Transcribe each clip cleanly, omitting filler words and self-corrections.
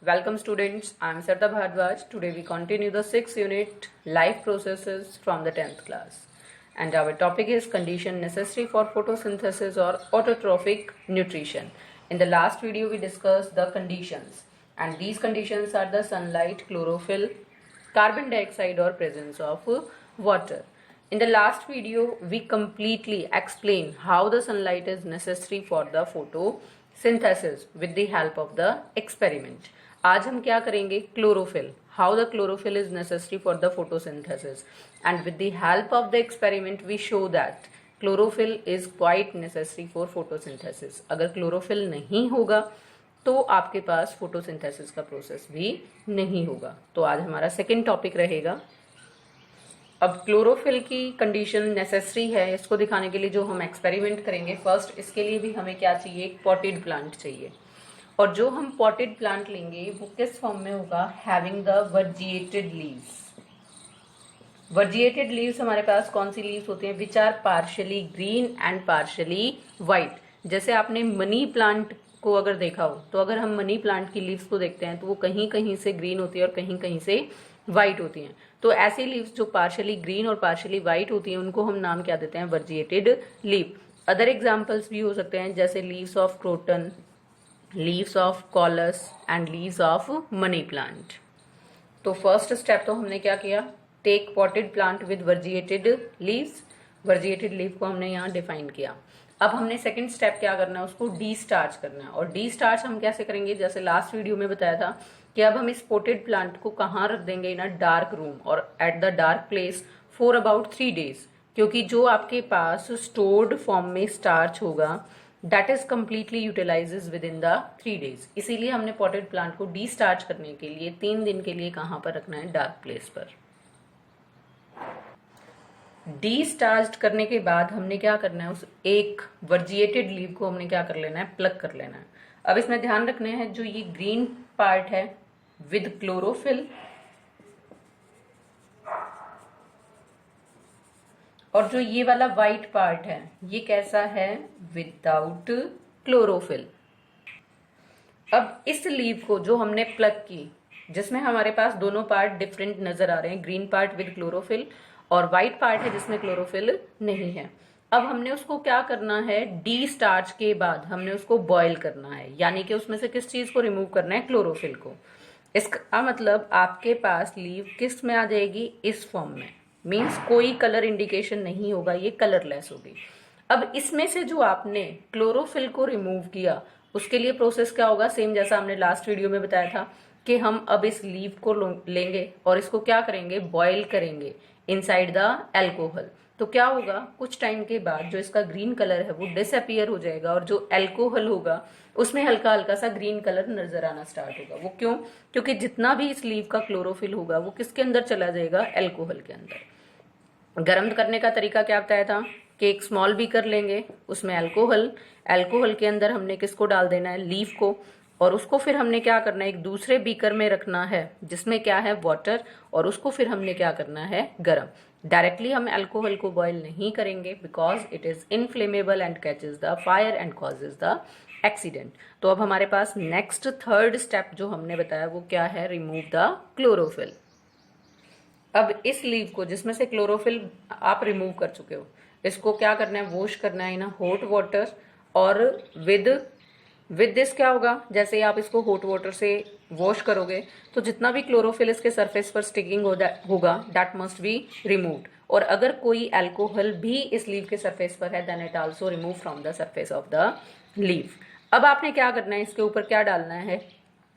Welcome students, I am Sarda Bhardwaj. Today we continue the 6th unit life processes from the 10th class. And our topic is condition necessary for photosynthesis or autotrophic nutrition. In the last video we discussed the conditions, and these conditions are the sunlight, chlorophyll, carbon dioxide or presence of water. In the last video we completely explained how the sunlight is necessary for the photosynthesis with the help of the experiment. आज हम क्या करेंगे? Chlorophyll, how the chlorophyll is necessary for the photosynthesis, and with the help of the experiment we show that chlorophyll is quite necessary for photosynthesis. अगर chlorophyll नहीं होगा तो आपके पास photosynthesis का प्रोसेस भी नहीं होगा. तो आज हमारा सेकेंड टॉपिक रहेगा. अब क्लोरोफिल की कंडीशन नेसेसरी है, इसको दिखाने के लिए जो हम एक्सपेरिमेंट करेंगे, फर्स्ट इसके लिए भी हमें क्या चाहिए? एक पॉटेड प्लांट चाहिए. और जो हम पॉटेड प्लांट लेंगे वो किस फॉर्म में होगा? Having the variegated leaves. Variegated leaves हमारे पास कौन सी लीव्स होती हैं? Which are partially green and partially white. जैसे आपने मनी प्लांट को अगर देखा हो तो अगर हम मनी प्लांट की लीव्स को देखते हैं तो वो कहीं कहीं से ग्रीन होती है और कहीं कहीं से व्हाइट होती हैं. तो ऐसी लीव्स जो पार्शियली ग्रीन और पार्शियली व्हाइट होती हैं उनको हम नाम क्या देते हैं? वर्जिएटेड लीव. अदर एग्जाम्पल्स भी हो सकते हैं जैसे leaves of croton, leaves of coleus and leaves of money plant. तो फर्स्ट स्टेप तो हमने क्या किया? Take potted plant with variegated leaves. Variegated leaf को हमने यहाँ डिफाइन किया. अब हमने सेकंड स्टेप क्या करना है? उसको डी स्टार्च करना है. और डी स्टार्च हम कैसे करेंगे? जैसे लास्ट वीडियो में बताया था कि अब हम इस पोटेड प्लांट को कहाँ रख देंगे? इन अ डार्क रूम और at the dark place for about 3 days. क्योंकि जो आपके पास स्टोर्ड फॉर्म में स्टार्च होगा that is completely utilises with in the 3 days. इसीलिए हमने पॉटेड प्लांट को डी स्टार्च करने के लिए 3 दिन के लिए कहाँ पर रखना है? डार्क प्लेस पर. डी स्टार्च करने के बाद हमने क्या करना है? उस एक वर्जिएटेड लीव को हमने क्या कर लेना है? प्लग कर लेना है. अब इसमें ध्यान रखना है जो ये ग्रीन पार्ट है विद क्लोरोफिल और जो ये वाला व्हाइट पार्ट है ये कैसा है? Without chlorophyll. अब इस लीव को जो हमने प्लग की, जिसमें हमारे पास दोनों पार्ट डिफरेंट नजर आ रहे हैं, ग्रीन पार्ट विद क्लोरोफिल और व्हाइट पार्ट है जिसमें क्लोरोफिल नहीं है. अब हमने उसको क्या करना है? डी स्टार्च के बाद हमने उसको बॉयल करना है, यानी कि उसमें से किस चीज को रिमूव करना है? क्लोरोफिल को. इसका मतलब आपके पास लीव किस में आ जाएगी? इस फॉर्म में. मीन्स कोई कलर इंडिकेशन नहीं होगा, ये कलरलेस होगी. अब इसमें से जो आपने क्लोरोफिल को रिमूव किया उसके लिए प्रोसेस क्या होगा? सेम जैसा हमने लास्ट वीडियो में बताया था कि हम अब इस लीव को लेंगे और इसको क्या करेंगे? बॉयल करेंगे इनसाइड द एल्कोहल. तो क्या होगा? कुछ टाइम के बाद जो इसका ग्रीन कलर है वो डिसअपियर हो जाएगा और जो एल्कोहल होगा उसमें हल्का हल्का सा ग्रीन कलर नजर आना स्टार्ट होगा. वो क्यों? क्योंकि जितना भी इस लीव का क्लोरोफिल होगा वो किसके अंदर चला जाएगा? एल्कोहल के अंदर. गर्म करने का तरीका क्या बताया था कि एक स्मॉल बीकर लेंगे, उसमें एल्कोहल के अंदर हमने किसको डाल देना है? लीव को. और उसको फिर हमने क्या करना है? एक दूसरे बीकर में रखना है जिसमें क्या है? वाटर. और उसको फिर हमने क्या करना है? गर्म. डायरेक्टली हम एल्कोहल को बॉयल नहीं करेंगे because it is inflammable and catches the fire and causes the accident. तो अब हमारे पास नेक्स्ट थर्ड स्टेप जो हमने बताया वो क्या है? Remove the chlorophyll. अब इस लीव को जिसमें से क्लोरोफिल आप रिमूव कर चुके हो, इसको क्या करना है? वॉश करना है इन हॉट वाटर. और विद दिस क्या होगा? जैसे आप इसको हॉट वाटर से वॉश करोगे तो जितना भी क्लोरोफिल इसके सरफेस पर स्टिकिंग होगा दैट मस्ट बी रिमूव्ड. और अगर कोई एल्कोहल भी इस लीव के सरफेस पर है then it also remove from the surface of the leave. अब आपने क्या करना है? इसके ऊपर क्या डालना है?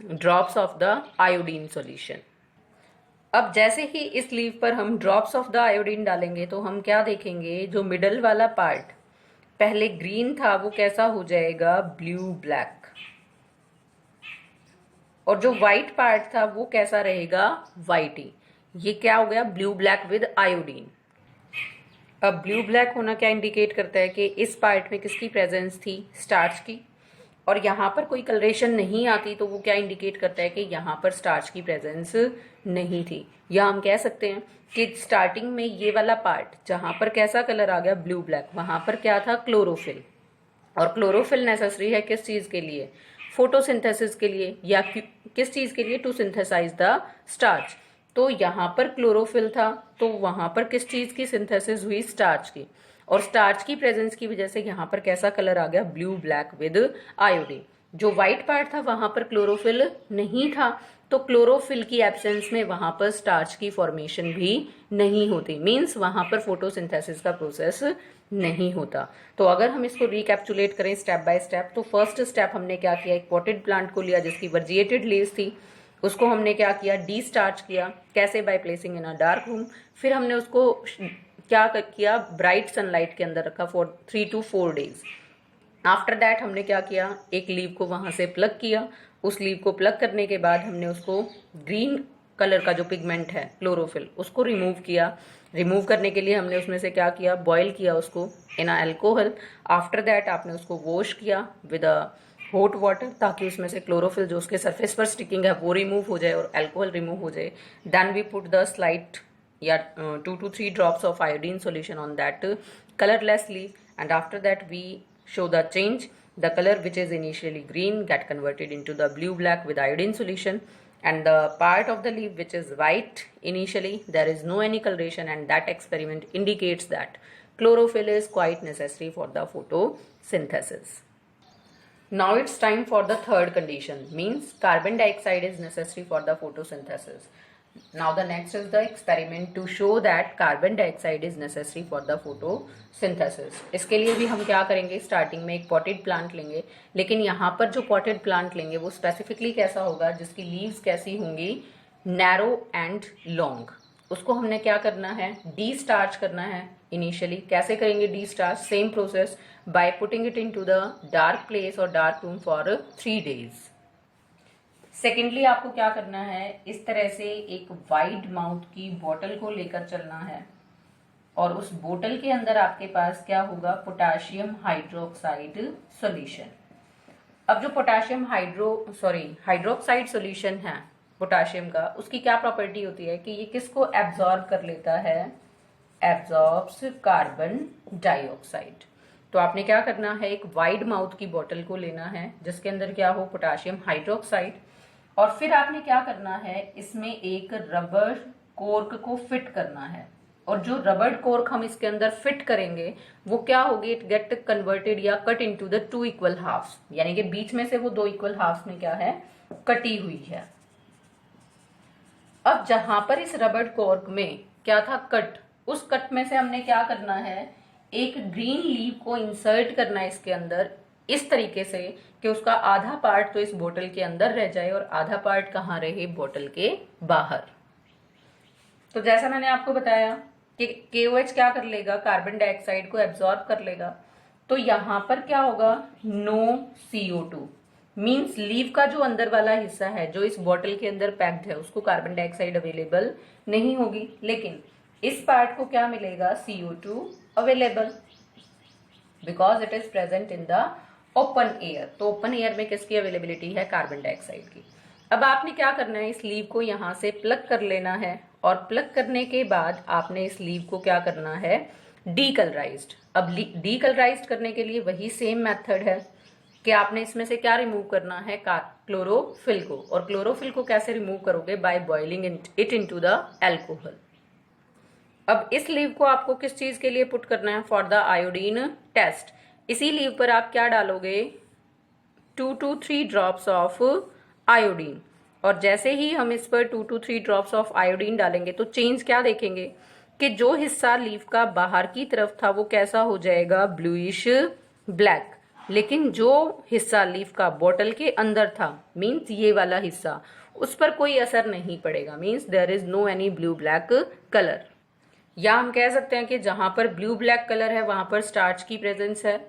Drops of the iodine solution. अब जैसे ही इस लीव पर हम ड्रॉप्स ऑफ द आयोडीन डालेंगे तो हम क्या देखेंगे? जो मिडल वाला पार्ट पहले ग्रीन था वो कैसा हो जाएगा? Blue black. और जो व्हाइट पार्ट था वो कैसा रहेगा? व्हाइटी. ये क्या हो गया? Blue black with iodine. अब ब्लू ब्लैक होना क्या इंडिकेट करता है? कि इस पार्ट में किसकी प्रेजेंस थी? स्टार्च की. और यहाँ पर कोई कलरेशन नहीं आती तो वो क्या इंडिकेट करता है? कि यहाँ पर स्टार्च की प्रेजेंस नहीं थी. या हम कह सकते हैं कि स्टार्टिंग में ये वाला पार्ट जहां पर कैसा कलर आ गया? Blue black. वहां पर क्या था? क्लोरोफिल. और क्लोरोफिल नेसेसरी है किस चीज के लिए? फोटोसिंथेसिस के लिए. या किस चीज के लिए? To synthesise the starch. तो यहाँ पर क्लोरोफिल था, तो वहां पर किस चीज की सिंथेसिस हुई? स्टार्च की। और स्टार्च की प्रेजेंस की वजह से यहाँ पर कैसा कलर आ गया? Blue black with iodine. जो व्हाइट पार्ट था वहां पर क्लोरोफिल नहीं था, तो क्लोरोफिल की एब्सेंस में वहां पर स्टार्च की फॉर्मेशन भी नहीं होती, मींस वहां पर फोटोसिंथेसिस का प्रोसेस नहीं होता। तो अगर हम इसको रिकैप्चुलेट करें स्टेप बाय स्टेप, तो फर्स्ट स्टेप हमने क्या किया? एक पॉटेड प्लांट को लिया जिसकी वर्जिएटेड लीव्स थी, उसको हमने क्या किया? डी स्टार्च किया। कैसे? By placing in a dark room. फिर हमने उसको क्या किया? ब्राइट सनलाइट के अंदर रखा for 3 to 4 days. After that हमने क्या किया? एक लीव को वहां से प्लग किया। उस लीव को प्लग करने के बाद हमने उसको ग्रीन कलर का जो पिगमेंट है क्लोरोफिल, उसको रिमूव किया। रिमूव करने के लिए हमने उसमें से क्या किया? बॉयल किया उसको इन अल्कोहल। आफ्टर दैट आपने उसको वॉश किया विद अ हॉट वाटर, ताकि उसमें से क्लोरोफिल जो उसके सरफेस पर स्टिकिंग है वो रिमूव हो जाए और अल्कोहल रिमूव हो जाए। Then we put the slight या 2 to 3 drops of iodine solution on that colorless leaf, and after that we show the change. The color which is initially green get converted into the blue black with iodine solution, and the part of the leaf which is white initially, there is no any coloration, and that experiment indicates that chlorophyll is quite necessary for the photosynthesis. Now it's time for the third condition, means carbon dioxide is necessary for the photosynthesis. Now the next is the experiment to show that carbon dioxide is necessary for the photosynthesis. इसके लिए भी हम क्या करेंगे? Starting में एक potted plant लेंगे, लेकिन यहाँ पर जो पॉटेड प्लांट लेंगे वो स्पेसिफिकली कैसा होगा? जिसकी लीव्स कैसी होंगी? Narrow and long. उसको हमने क्या करना है? डी स्टार्च करना है इनिशियली। कैसे करेंगे destarch? Same process, by putting it into the dark place और dark room for 3 days। Secondly आपको क्या करना है? इस तरह से एक वाइड माउथ की बोतल को लेकर चलना है, और उस बोतल के अंदर आपके पास क्या होगा? Potassium hydroxide solution. अब जो पोटाशियम हाइड्रोक्साइड सॉल्यूशन है पोटाशियम का, उसकी क्या प्रॉपर्टी होती है? कि ये किसको एब्जॉर्ब कर लेता है? Absorbs carbon dioxide. तो आपने क्या करना है? एक वाइड माउथ की बोतल को लेना है जिसके अंदर क्या हो? Potassium hydroxide. और फिर आपने क्या करना है? इसमें एक रबर कोर्क को फिट करना है, और जो रबर कोर्क हम इसके अंदर फिट करेंगे वो क्या होगी? इट गेट कन्वर्टेड या cut into the 2 equal halves, यानी कि बीच में से वो 2 equal halves में क्या है? कटी हुई है। अब जहां पर इस रबर कोर्क में क्या था? कट। उस कट में से हमने क्या करना है? एक ग्रीन लीव को इंसर्ट करना है इसके अंदर, इस तरीके से कि उसका आधा पार्ट तो इस बोतल के अंदर रह जाए और आधा पार्ट कहाँ रहे? बोतल के बाहर। तो जैसा मैंने आपको बताया कि KOH क्या कर लेगा? कार्बन डाइऑक्साइड को एब्जॉर्ब कर लेगा। तो यहां पर क्या होगा? नो CO2, मींस लीव का जो अंदर वाला हिस्सा है जो इस बोतल के अंदर पैक्ड है उसको कार्बन डाइऑक्साइड अवेलेबल नहीं होगी, लेकिन इस पार्ट को क्या मिलेगा? CO2 available, because it is present in the open air. तो ओपन एयर में किसकी अवेलेबिलिटी है? कार्बन डाइऑक्साइड की। अब आपने क्या करना है? इस लीव को यहां से प्लग कर लेना है, और प्लग करने के बाद आपने इस लीव को क्या करना है? डीकलराइज्ड। अब डीकलराइज्ड करने के लिए वही सेम मेथड है कि आपने इसमें से क्या रिमूव करना है? क्लोरोफिल को। और क्लोरोफिल को कैसे रिमूव करोगे? By boiling it into the alcohol. अब इस लीव को आपको किस चीज के लिए पुट करना है? For the iodine test. इसी लीव पर आप क्या डालोगे? 2 to 3 drops ऑफ आयोडीन। और जैसे ही हम इस पर 2 to 3 drops ऑफ आयोडीन डालेंगे तो चेंज क्या देखेंगे? कि जो हिस्सा लीव का बाहर की तरफ था वो कैसा हो जाएगा? Bluish black. लेकिन जो हिस्सा लीव का बोतल के अंदर था, मीन्स ये वाला हिस्सा, उस पर कोई असर नहीं पड़ेगा, means there is no any blue black colour. या हम कह सकते हैं कि जहां पर ब्लू ब्लैक कलर है वहां पर स्टार्च की प्रेजेंस है,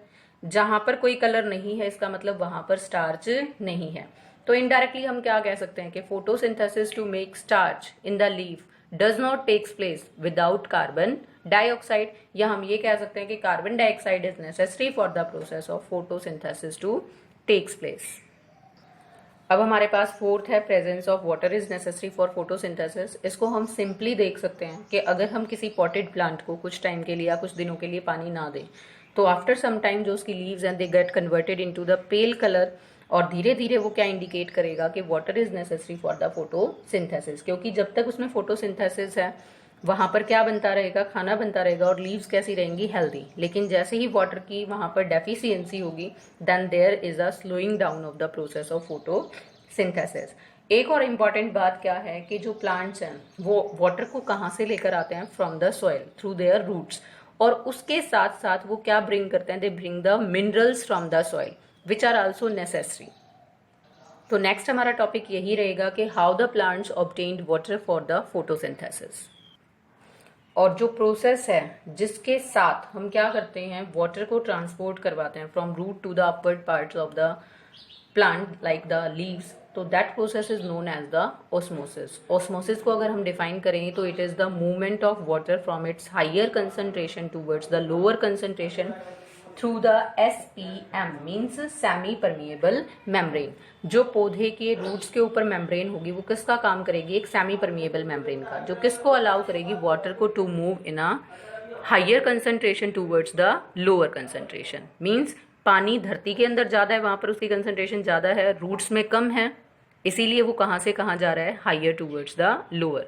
जहां पर कोई कलर नहीं है इसका मतलब वहां पर स्टार्च नहीं है। तो इनडायरेक्टली हम क्या कह सकते हैं कि photosynthesis to make starch in the leaf does not takes place without carbon dioxide, या हम ये कह सकते हैं कि carbon dioxide is necessary for the process of photosynthesis to takes place. अब हमारे पास फोर्थ है presence of water is necessary for photosynthesis. इसको हम सिंपली देख सकते हैं कि अगर हम किसी पॉटेड प्लांट को कुछ टाइम के लिए या कुछ दिनों के लिए पानी ना दें तो आफ्टर सम टाइम जो उसकी लीव्स हैं they get converted into the pale colour, और धीरे धीरे वो क्या इंडिकेट करेगा कि water is necessary for the photosynthesis, क्योंकि जब तक उसमें फोटोसिंथेसिस है वहां पर क्या बनता रहेगा, खाना बनता रहेगा और लीव्स कैसी रहेंगी, हेल्दी। लेकिन जैसे ही वाटर की वहां पर डेफिशिएंसी होगी then there is a slowing down of the process of photosynthesis. एक और इम्पॉर्टेंट बात क्या है कि जो प्लांट्स हैं वो वाटर को कहाँ से लेकर आते हैं, from the soil through their roots, और उसके साथ साथ वो क्या ब्रिंग करते हैं, they bring the minerals from the soil which are also necessary. तो नेक्स्ट हमारा टॉपिक यही रहेगा कि how the plants obtained water for the photosynthesis. और जो प्रोसेस है जिसके साथ हम क्या करते हैं, वाटर को ट्रांसपोर्ट करवाते हैं from root to the upward parts of the plant like the leaves, तो that process is known as the osmosis. Osmosis को अगर हम डिफाइन करें तो it is the movement of water from its higher concentration towards the lower concentration through the SPM means semi permeable membrane. जो पौधे के roots के ऊपर मेम्ब्रेन होगी वो किसका काम करेगी, एक सेमी परमिएबल मेम्ब्रेन का, जो किसको अलाउ करेगी, वाटर को to move in a higher concentration towards the lower concentration. Means पानी धरती के अंदर ज्यादा है, वहां पर उसकी कंसंट्रेशन ज्यादा है, रूट्स में कम है, इसीलिए वो कहां से कहां जा रहा है, हायर टूवर्ड्स द लोअर।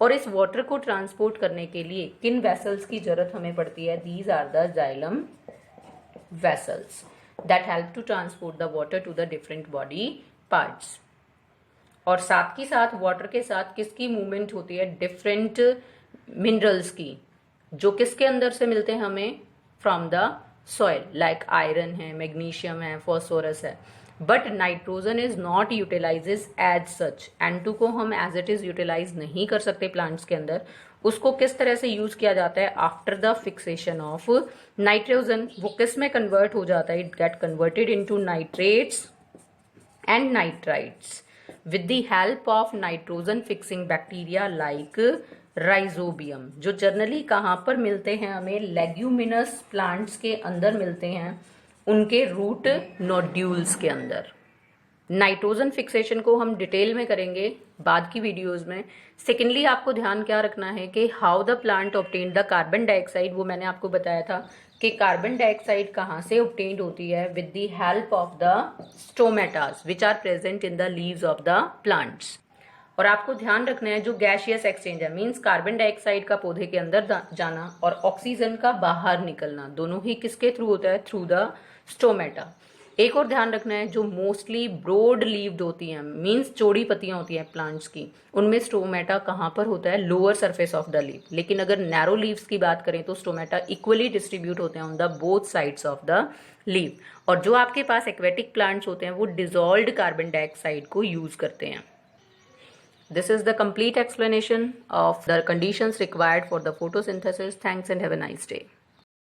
और इस वाटर को ट्रांसपोर्ट करने के लिए किन वेसल्स की जरूरत हमें पड़ती है, these are the xylem vessels that help to transport the water to the different body parts। और साथ की साथ वाटर के साथ किसकी मूवमेंट होती है, डिफरेंट मिनरल्स की, जो किसके अंदर से मिलते हैं हमें, from the soil, like iron है, मैग्नीशियम है, फॉस्फोरस है। But nitrogen is not utilises as such. N2 को हम एज इट इज यूटिलाइज नहीं कर सकते प्लांट्स के अंदर। उसको किस तरह से यूज किया जाता है, after the fixation of nitrogen वो किस में कन्वर्ट हो जाता है, it get converted into nitrates and nitrites with the help of nitrogen fixing bacteria like rhizobium, जो जनरली कहाँ पर मिलते हैं हमें, लेग्यूमिनस प्लांट्स के अंदर मिलते हैं, उनके रूट नोड्यूल्स के अंदर। नाइट्रोजन फिक्सेशन को हम डिटेल में करेंगे बाद की वीडियोस में। सेकेंडली आपको ध्यान क्या रखना है कि how the plant obtained the carbon dioxide, वो मैंने आपको बताया था कि कार्बन डाइऑक्साइड कहाँ से ऑब्टेन्ड होती है, with the help of the stomatas which are present in the leaves of the plants. और आपको ध्यान रखना है जो गैसियस एक्सचेंज है, मीन्स कार्बन डाइऑक्साइड का पौधे के अंदर जाना और ऑक्सीजन का बाहर निकलना, दोनों ही किसके थ्रू होता है, थ्रू द स्टोमेटा। एक और ध्यान रखना है जो मोस्टली ब्रॉड लीव्ड होती हैं, मीन्स चौड़ी पत्तियां होती हैं प्लांट्स की, उनमें स्टोमेटा कहाँ पर होता है, lower surface of the leave. लेकिन अगर नैरो लीव्स की बात करें तो स्टोमेटा इक्वली डिस्ट्रीब्यूट होते हैं on the both sides of the leave. और जो आपके पास एक्वेटिक प्लांट्स होते हैं वो डिजॉल्व्ड कार्बन डाइऑक्साइड को यूज करते हैं। This is the complete explanation of the conditions required for the photosynthesis. Thanks and have a nice day.